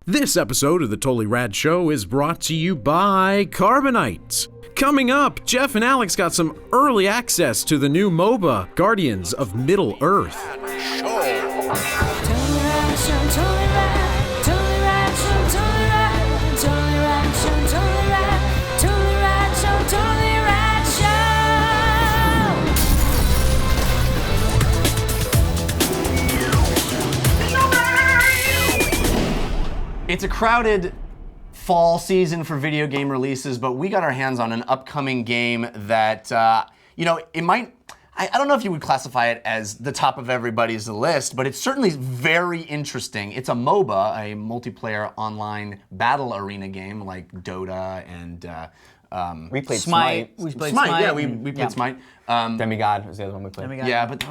This episode of the Totally Rad Show is brought to you by Carbonite. Coming up, Jeff and Alex got some early access to the new MOBA, Guardians of Middle-earth. It's a crowded fall season for video game releases, but we got our hands on an upcoming game that, it might, I don't know if you would classify it as the top of everybody's list, but it's certainly very interesting. It's a MOBA, a multiplayer online battle arena game like DOTA and we played Smite. Smite. We played Smite. Yeah, we played Smite. Demigod was the other one we played. Yeah, but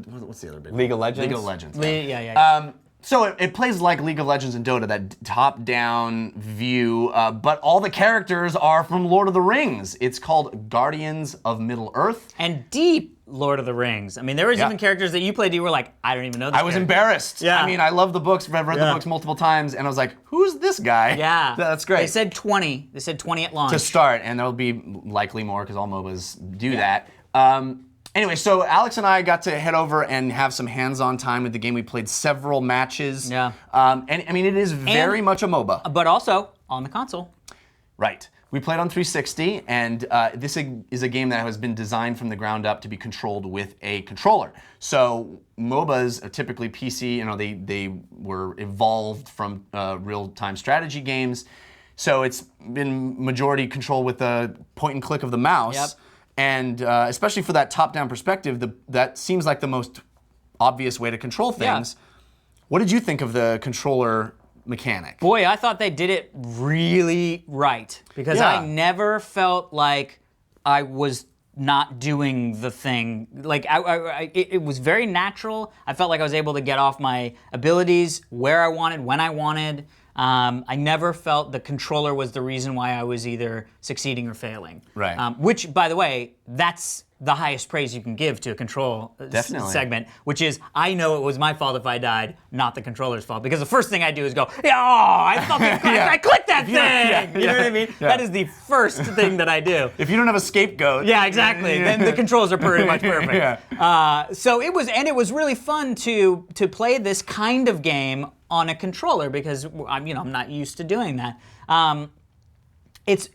what's the other bit? League of Legends. League of Legends. Yeah. So it plays like League of Legends and Dota, that top-down view, but all the characters are from Lord of the Rings. It's called Guardians of Middle-earth. And deep Lord of the Rings. I mean, there was even characters that you played, you were like, I don't even know this I was character. embarrassed. Yeah. I mean, I love the books, I've read the books multiple times, and I was like, who's this guy? Yeah. That's great. They said 20. They said 20 at launch. To start, and there'll be likely more, because all MOBAs do that. Anyway, so Alex and I got to head over and have some hands-on time with the game. We played several matches. Yeah. And I mean, it is very much a MOBA. But also on the console. Right. We played on 360, and this is a game that has been designed from the ground up to be controlled with a controller. So MOBAs are typically PC, they were evolved from real-time strategy games. So it's been majority control with the point and click of the mouse. Yep. And especially for that top-down perspective, that seems like the most obvious way to control things. Yeah. What did you think of the controller mechanic? Boy, I thought they did it really right. Because I never felt like I was not doing the thing. Like, it was very natural. I felt like I was able to get off my abilities where I wanted, when I wanted. I never felt the controller was the reason why I was either succeeding or failing. Right. Which, by the way, that's the highest praise you can give to a control segment, which is, I know it was my fault if I died, not the controller's fault. Because the first thing I do is go, I thought I clicked that thing! You know what I mean? Yeah. That is the first thing that I do. If you don't have a scapegoat. Yeah, exactly. Then the controls are pretty much perfect. So it was really fun to play this kind of game on a controller because I'm not used to doing that. It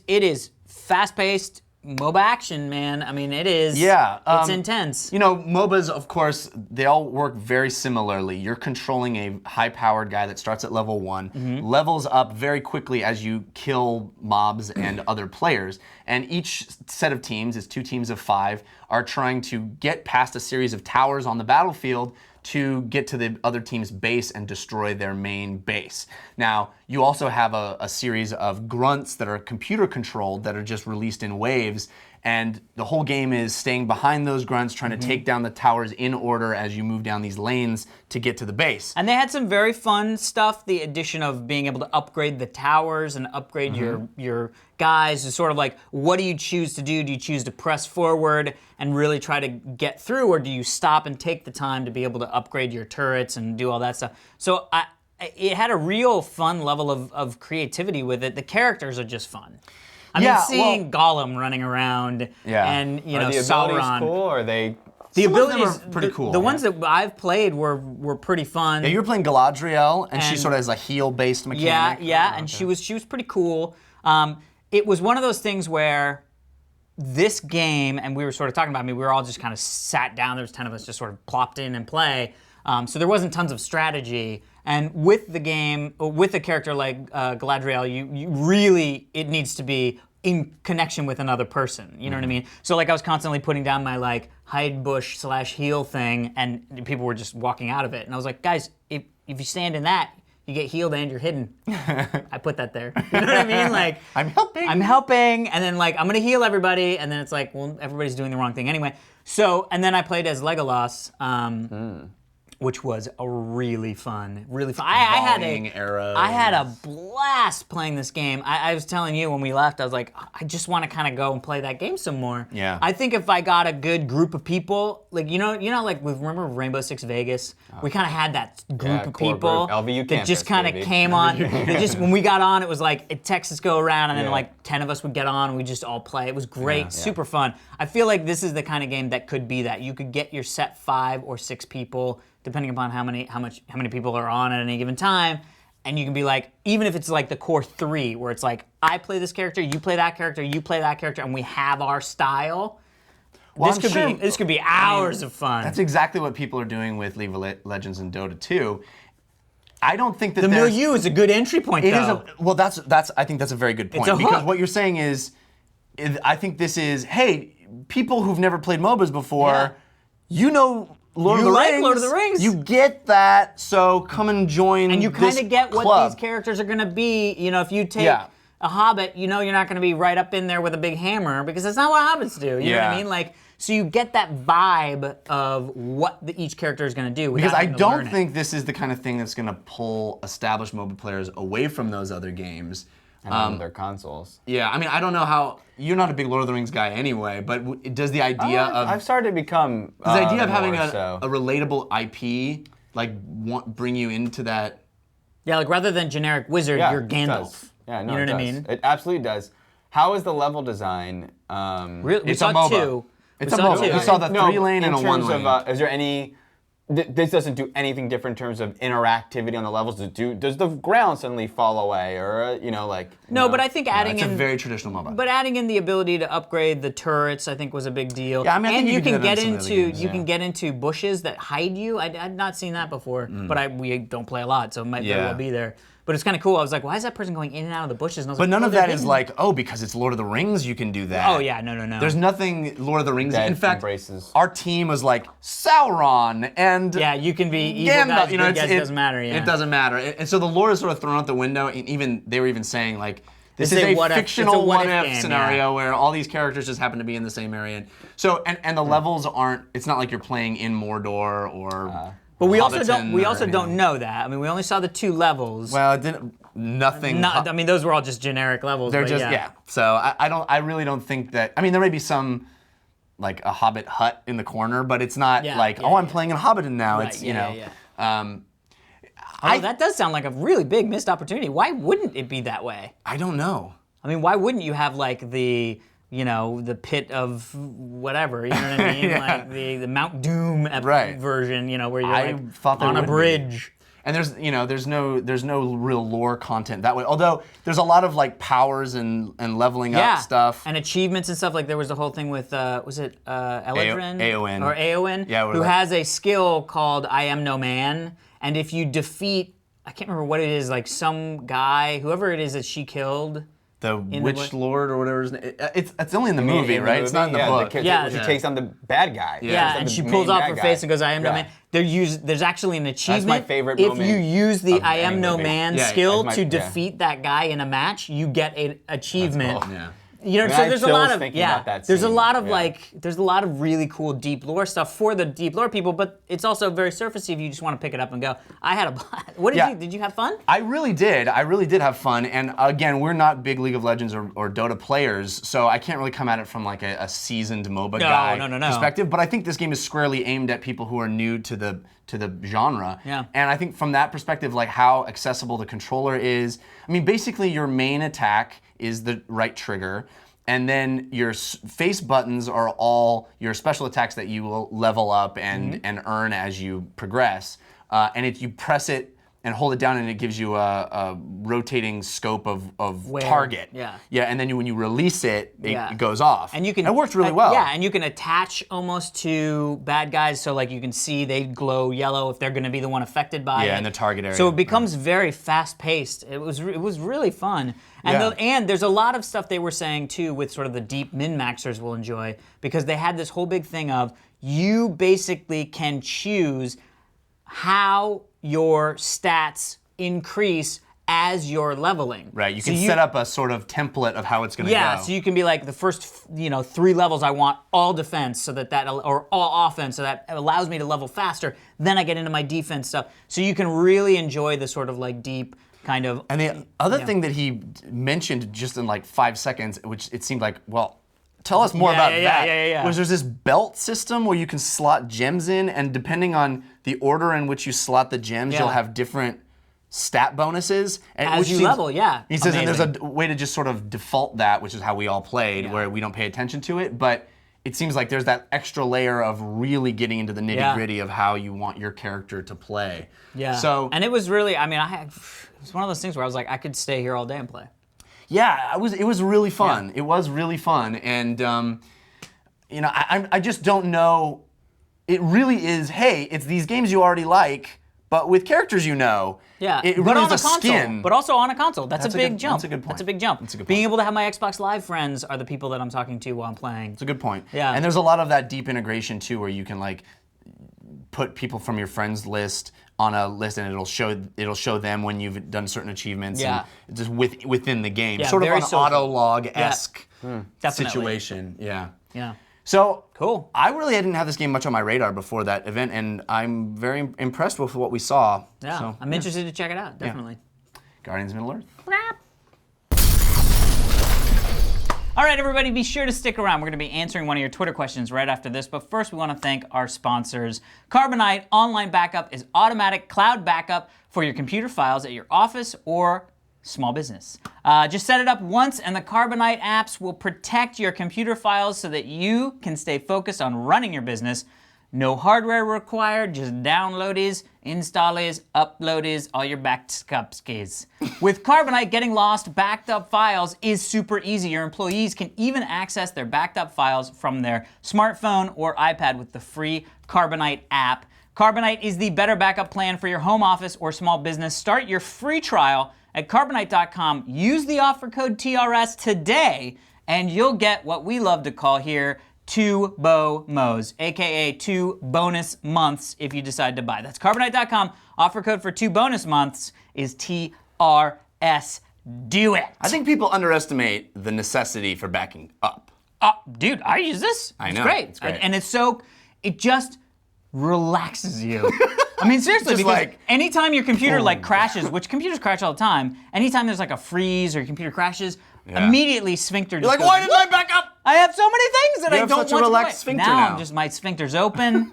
is fast-paced MOBA action, man. I mean, it is. Yeah. It's intense. MOBAs, of course, they all work very similarly. You're controlling a high-powered guy that starts at level 1, levels up very quickly as you kill mobs and other players. And each set of teams, is 2 teams of 5, are trying to get past a series of towers on the battlefield to get to the other team's base and destroy their main base. Now, you also have a series of grunts that are computer controlled that are just released in waves, and the whole game is staying behind those grunts, trying to take down the towers in order as you move down these lanes to get to the base. And they had some very fun stuff, the addition of being able to upgrade the towers and upgrade your guys. It's sort of like, what do you choose to do? Do you choose to press forward and really try to get through, or do you stop and take the time to be able to upgrade your turrets and do all that stuff? So it had a real fun level of creativity with it. The characters are just fun. I mean, seeing Gollum running around and, are the Sauron. abilities cool, or are they... The abilities are pretty cool. The ones that I've played were pretty fun. Yeah, you were playing Galadriel, and she sort of has a heal-based mechanic. And she was pretty cool. It was one of those things where this game, and we were sort of talking about, we were all just kind of sat down. There was 10 of us just sort of plopped in and play. So there wasn't tons of strategy. And with the game, with a character like Galadriel, you really, it needs to be in connection with another person. You know what I mean? So like I was constantly putting down my hide bush / heal thing, and people were just walking out of it. And I was like, guys, if you stand in that, you get healed and you're hidden. I put that there. You know what I mean? Like, I'm helping. And then I'm gonna heal everybody, and then it's like, well, everybody's doing the wrong thing anyway. So, and then I played as Legolas. which was a really fun. I had a blast playing this game. I was telling you when we left, I was like, I just want to kind of go and play that game some more. Yeah. I think if I got a good group of people, like like remember Rainbow Six Vegas? We kind of had that group of core people group. LVU that campus, just kind of baby. came on. They just when we got on, it was like a Texas go around, and then Yeah. like 10 of us would get on, and we just all play. It was great, super fun. I feel like this is the kind of game that could be that. You could get your set 5 or 6 people, depending upon how many people are on at any given time, and you can be like, even if it's like the core 3, where it's like, I play this character, you play that character, you play that character, and we have our style. Well, This could be hours of fun. That's exactly what people are doing with League of Legends and Dota 2. I don't think that the milieu is a good entry point, though. I think that's a very good point. It's a Because hook. what you're saying is, I think this is, hey, people who've never played MOBAs before, you know Lord of the like Rings. Lord of the Rings. You get that, so come and join And you kind of get what club. these characters are going to be. If you take Yeah. a Hobbit, you're not going to be right up in there with a big hammer, because that's not what Hobbits do. You know what I Yeah. mean? Like, so you get that vibe of what each character is going to do. Because without I having to learn don't it. think this is the kind of thing that's going to pull established MOBA players away from those other games. And on their consoles. Yeah, I mean, I don't know how, you're not a big Lord of the Rings guy anyway, but does the idea of... I've started to become. Does the idea of having more a so. relatable IP, bring you into that? Yeah, like rather than generic wizard, Yeah, you're it Gandalf. does. Yeah, no, you know it what I does. mean? It absolutely does. How is the level design? We It's saw a MOBA. two. It's We a saw MOBA. two. We saw the No, 3-lane and a in terms 1-lane. of, is there any? This doesn't do anything different in terms of interactivity on the levels. Does the ground suddenly fall away, or No, but I think adding It's a in very traditional MOBA. But adding in the ability to upgrade the turrets, I think, was a big deal. Yeah, I mean, I and think you you can can do that get in some of the into games, you can get into bushes that hide you. I'd not seen that before, but we don't play a lot, so it might very Yeah. well be there. But it's kind of cool. I was like, why is that person going in and out of the bushes? And I was But like, none oh, of they're that is hidden. like, because it's Lord of the Rings, you can do that. Oh yeah, no. There's nothing Lord of the Rings. That In fact, embraces. our team was like Sauron and Yeah, you can be evil Gandalf. guys, You know, good guys, it doesn't matter. Yeah. It doesn't matter. And so the lore is sort of thrown out the window. And even they were even saying like, this It's is a a what-if- fictional it's a what-if what-if game, scenario where all these characters just happen to be in the same area. And the levels aren't. It's not like you're playing in Mordor or. But we also Hobbiton or don't know that. I mean, we only saw the 2 levels. Well, it didn't. Nothing. I mean, those were all just generic levels. They're but just yeah. So I really don't think that. I mean, there may be some like a Hobbit hut in the corner, but it's not I'm playing in Hobbiton now. Right, It's yeah. Um, That does sound like a really big missed opportunity. Why wouldn't it be that way? I don't know. I mean, why wouldn't you have like the pit of whatever, you know what I mean? Yeah. Like the Mount Doom Right. version, where you're I like thought there on a would be. bridge. And there's no real lore content that way. Although there's a lot of like powers and leveling up stuff. And achievements and stuff. Like there was the whole thing with was it Eladrin? Eowyn. Or Eowyn? Yeah, who has a skill called I Am No Man. And if you defeat, I can't remember what it is, like some guy, whoever it is that she killed. The Witch Lord or whatever his name. It's only in the movie, In the right? It's not in the movie, book. She takes on the bad guy. Yeah, and she pulls off her face and goes, I am no man. There's actually an achievement. my favorite if moment you use the of I am any no movie. man Yeah, skill that's to my- defeat that guy in a match, you get an achievement. cool. Yeah. You know, I so had there's a chills lot of thinking about that there's a scene, lot of yeah. there's a lot of really cool deep lore stuff for the deep lore people, but it's also very surfacey if you just want to pick it up and go. I had a blast. What did you have fun? I really did. I really did have fun. And again, we're not big League of Legends or Dota players, so I can't really come at it from like a seasoned MOBA guy no. perspective. But I think this game is squarely aimed at people who are new to the genre. Yeah. And I think from that perspective, like how accessible the controller is. I mean, basically your main attack is the right trigger. And then your face buttons are all your special attacks that you will level up and earn as you progress. And if you press it and hold it down, and it gives you a rotating scope of target. Yeah. Yeah, and then when you release it, Yeah. it goes off. And you can. It worked really well. Yeah, and you can attach almost to bad guys, so like you can see they glow yellow if they're going to be the one affected by it. Yeah, in the target area. So it becomes very fast paced. It was really fun. And Yeah. and there's a lot of stuff they were saying too with sort of the deep min maxers will enjoy, because they had this whole big thing of you basically can choose how your stats increase as you're leveling. Right, you can set up a sort of template of how it's going to go. Yeah, so you can be like, the first 3 levels I want all defense or all offense, so that allows me to level faster. Then I get into my defense stuff. So you can really enjoy the sort of like deep kind of... And the other thing that he mentioned just in like 5 seconds, which it seemed like, well, tell us more about that. Was there's this belt system where you can slot gems in, and depending on the order in which you slot the gems, you'll have different stat bonuses. As you level, yeah. He says, and there's a way to just sort of default that, which is how we all played, where we don't pay attention to it, but it seems like there's that extra layer of really getting into the nitty-gritty of how you want your character to play. Yeah. So, and it was really, I mean, it was one of those things where I was like, I could stay here all day and play. yeah, it was really fun. It was really fun, and I just don't know. It really is. Hey, it's these games you already like, but with characters you know. Yeah, it but really on is a console. skin. But also on a console. That's a big jump. That's a good point. That's a big jump. That's a good Being point. able to have my Xbox Live friends are the people that I'm talking to while I'm playing. It's a good point. Yeah. And there's a lot of that deep integration too, where you can like put people from your friends list on a list, and it'll show them when you've done certain achievements. Yeah. And just within the game, Yeah, sort of very an social. auto-log-esque Definitely. situation. Yeah. Yeah. So Cool. I really didn't have this game much on my radar before that event, and I'm very impressed with what we saw. Yeah. So, I'm interested to check it out. Definitely. Guardians of Middle-earth. All right, everybody, be sure to stick around. We're going to be answering one of your Twitter questions right after this, but first we want to thank our sponsors. Carbonite Online Backup is automatic cloud backup for your computer files at your office or small business. Just set it up once, and the Carbonite apps will protect your computer files so that you can stay focused on running your business. No hardware required, just download is, install is, upload is, all your backups is. With Carbonite, getting lost backed up files is super easy. Your employees can even access their backed up files from their smartphone or iPad with the free Carbonite app. Carbonite is the better backup plan for your home office or small business. Start your free trial at Carbonite.com. Use the offer code TRS today, and you'll get what we love to call here 2 BOMOs, aka 2 bonus months if you decide to buy. That's Carbonite.com. Offer code for 2 bonus months is TRS. Do it. I think people underestimate the necessity for backing up. Dude, I use this. I know. It's great. It's great. And it just relaxes you. I mean, seriously, Just because like, anytime your computer like crashes, which computers crash all the time, anytime there's like a freeze or your computer crashes, immediately sphincter just You're like, goes, why didn't I back up? I have so many things that You I have don't such a want to relaxed play. sphincter now. now. My sphincter's open.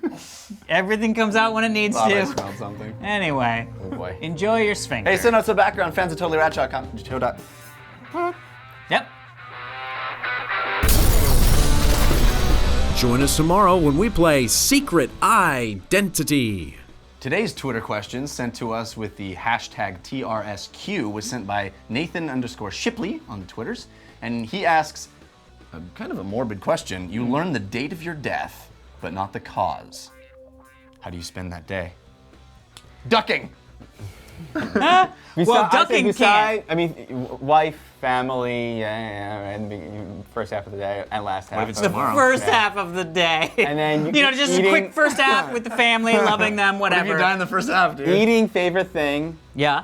Everything comes out when it needs I to. smelled something. Anyway, Oh boy. enjoy your sphincter. Hey, send us a background, fans of Totally Rad Show. Yep. Join us tomorrow when we play Secret Identity. Today's Twitter question sent to us with the hashtag TRSQ was sent by Nathan_Shipley on the Twitters, and he asks kind of a morbid question. You learn the date of your death, but not the cause. How do you spend that day? Ducking. Ducking can't. I mean, wife, family, and first half of the day and last half. What if it's of tomorrow? First half of the day. And then just a eating- quick first half with the family, loving them, What if whatever. you die in the first half, dude? Eating favorite thing, Yeah.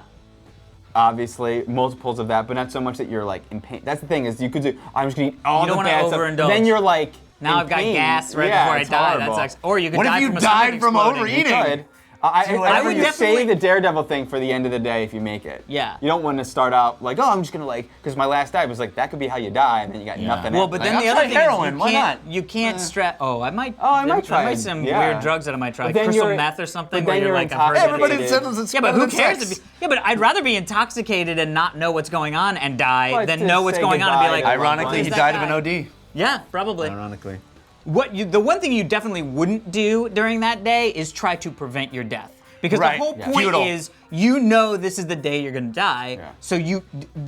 obviously, multiples of that, but not so much that you're like in pain. That's the thing is you could do, I'm just gonna eat all You don't the wanna bad stuff. overindulge. Then you're like, Now in I've got pain. gas right Yeah, before I it's die. horrible. That sucks. Or you could What if die you from a died stomach from exploding. overeating? You could. I would would definitely- save the Daredevil thing for the end of the day if you make it. Yeah. You don't want to start out like, oh, I'm just gonna because my last day was like, that could be how you die, and then you got nothing Well, else. but Like, then I'll the other try thing heroin, is why not? you can't stress. Oh, I might. Oh, I might there try might it. be some Yeah. weird drugs that I might try. But then Crystal you're- meth or something but where then you're you're like, I've heard intoxicated. Everybody says it's Yeah, but who better than cares? sex. Yeah, but I'd rather be intoxicated and not know what's going on and die But than to know what's say going on and be goodbye like, to Ironically, who's he that died of guy? an OD. Yeah, probably. Ironically. The one thing you definitely wouldn't do during that day is try to prevent your death. Because Right. the whole Yeah. point Futile. is you know this is the day you're gonna die, Yeah. so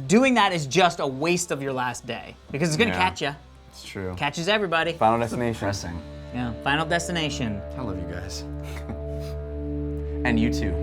doing that is just a waste of your last day. Because it's gonna Yeah. catch you. It's true. Catches everybody. Final Destination. Depressing. Yeah, Final Destination. I love you guys. And you too.